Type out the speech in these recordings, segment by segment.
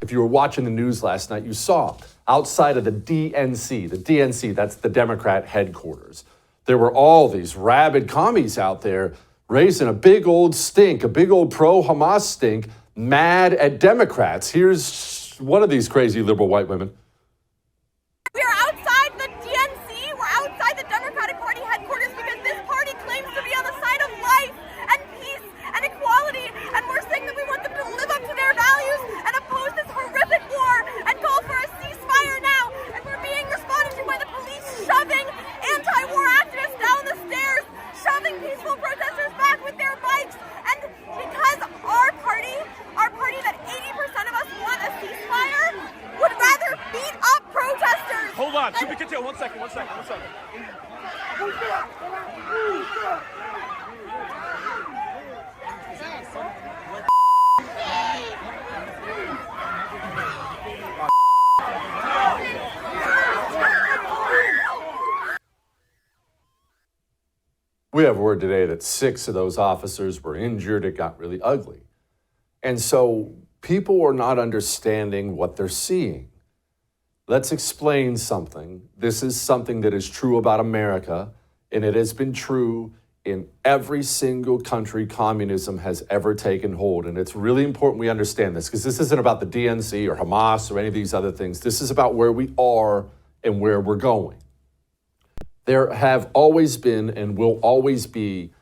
If you were watching the news last night, you saw outside of the DNC, that's the Democrat headquarters, there were all these rabid commies out there raising a big old stink, a big old pro-Hamas stink, mad at Democrats. Here's one of these crazy liberal white women. We are outside the DNC, we're outside the Democratic Party headquarters because this party claims to be on the side of life and peace and equality, and we're saying that we want them to live up to their values and oppose this horrific war and call for a ceasefire now, and we're being responded to by the police shoving anti-war activists down the stairs, shoving peaceful protesters back with their bikes, and because our party that 80% of us want a ceasefire, would rather beat up protesters. Hold on, to be continued. One second. We have word today that 6 of those officers were injured. It got really ugly. And so people are not understanding what they're seeing. Let's explain something. This is something that is true about America, and it has been true in every single country communism has ever taken hold. And it's really important we understand this, because this isn't about the DNC or Hamas or any of these other things. This is about where we are and where we're going. There have always been and will always be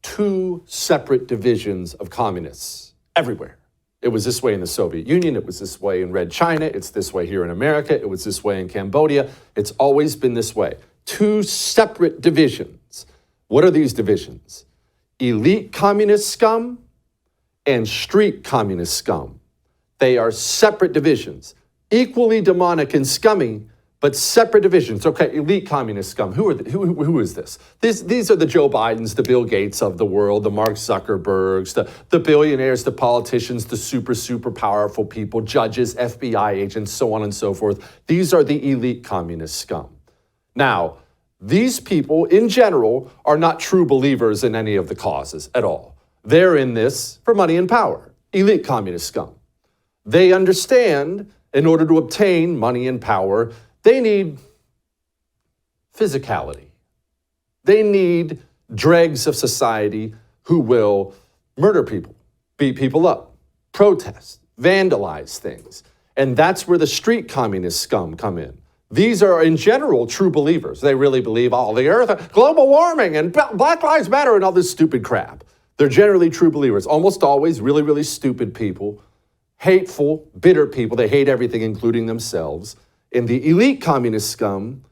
2 separate divisions of communists everywhere. It was this way in the Soviet Union. It was this way in Red China. It's this way here in America. It was this way in Cambodia. It's always been this way. 2 separate divisions. What are these divisions? Elite communist scum and street communist scum. They are separate divisions, equally demonic and scummy, but separate divisions. Okay, elite communist scum. Who is this? These are the Joe Bidens, the Bill Gates of the world, the Mark Zuckerbergs, the billionaires, the politicians, the super powerful people, judges, FBI agents, so on and so forth. These are the elite communist scum. Now, these people, in general, are not true believers in any of the causes at all. They're in this for money and power. Elite communist scum. They understand, in order to obtain money and power, they need physicality. They need dregs of society who will murder people, beat people up, protest, vandalize things. And that's where the street communist scum come in. These are, in general, true believers. They really believe all the earth, global warming, and Black Lives Matter, and all this stupid crap. They're generally true believers. Almost always really stupid people, hateful, bitter people. They hate everything, including themselves. And the elite communist scum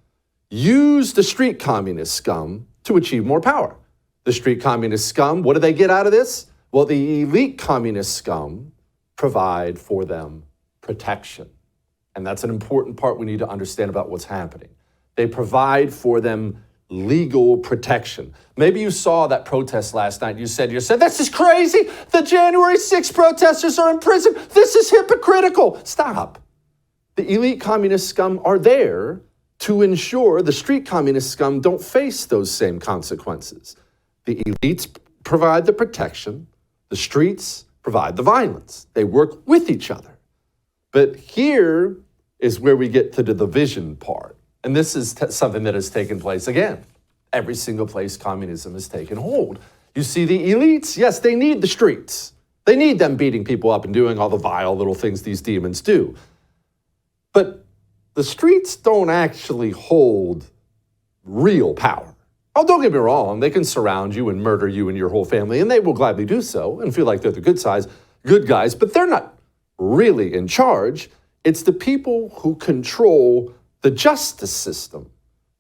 use the street communist scum to achieve more power. The street communist scum, what do they get out of this? Well, the elite communist scum provide for them protection. And that's an important part we need to understand about what's happening. They provide for them legal protection. Maybe you saw that protest last night. You said, this is crazy. The January 6th protesters are in prison. This is hypocritical. Stop. The elite communist scum are there to ensure the street communist scum don't face those same consequences. The elites provide the protection. The streets provide the violence. They work with each other. But here is where we get to the division part. And this is something that has taken place again. Every single place communism has taken hold. You see the elites, yes, they need the streets. They need them beating people up and doing all the vile little things these demons do. But the streets don't actually hold real power. Oh, don't get me wrong. They can surround you and murder you and your whole family, and they will gladly do so and feel like they're the good guys, but they're not really in charge. It's the people who control the justice system.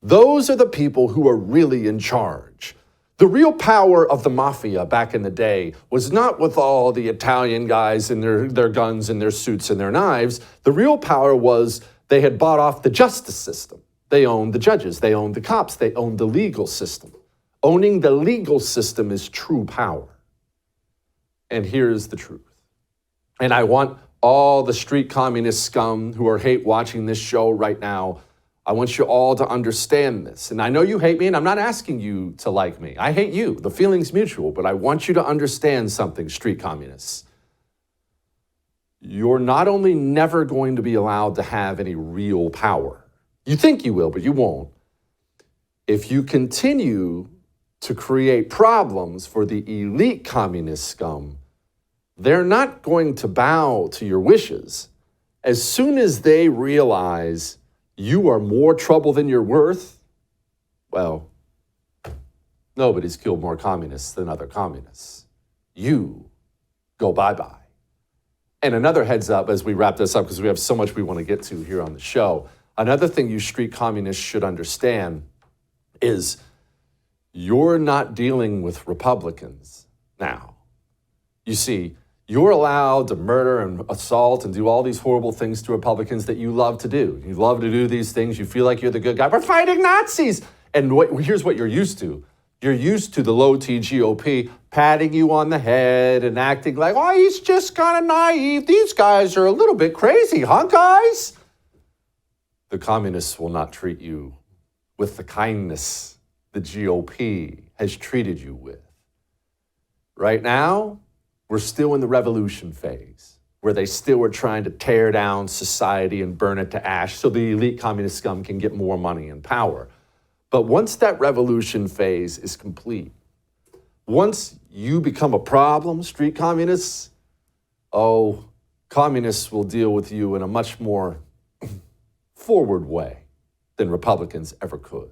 Those are the people who are really in charge. The real power of the mafia back in the day was not with all the Italian guys and their guns and their suits and their knives. The real power was they had bought off the justice system. They owned the judges. They owned the cops. They owned the legal system. Owning the legal system is true power. And here's the truth. And I want all the street communist scum who are hate watching this show right now, I want you all to understand this. And I know you hate me, and I'm not asking you to like me. I hate you. The feeling's mutual, but I want you to understand something, street communists. you're not only never going to be allowed to have any real power, you think you will, but you won't. If you continue to create problems for the elite communist scum, they're not going to bow to your wishes. As soon as they realize you are more trouble than you're worth, well, nobody's killed more communists than other communists. You go bye-bye. And another heads up as we wrap this up, because we have so much we want to get to here on the show. Another thing you street communists should understand is you're not dealing with Republicans now. You see, you're allowed to murder and assault and do all these horrible things to Republicans that you love to do. You love to do these things. You feel like you're the good guy. We're fighting Nazis. And here's what you're used to. You're used to the low-T GOP patting you on the head and acting like, oh, he's just kind of naive. These guys are a little bit crazy, huh, guys? The communists will not treat you with the kindness the GOP has treated you with. Right now, we're still in the revolution phase, where they still are trying to tear down society and burn it to ash so the elite communist scum can get more money and power. But once that revolution phase is complete, once you become a problem, street communists, communists will deal with you in a much more forward way than Republicans ever could.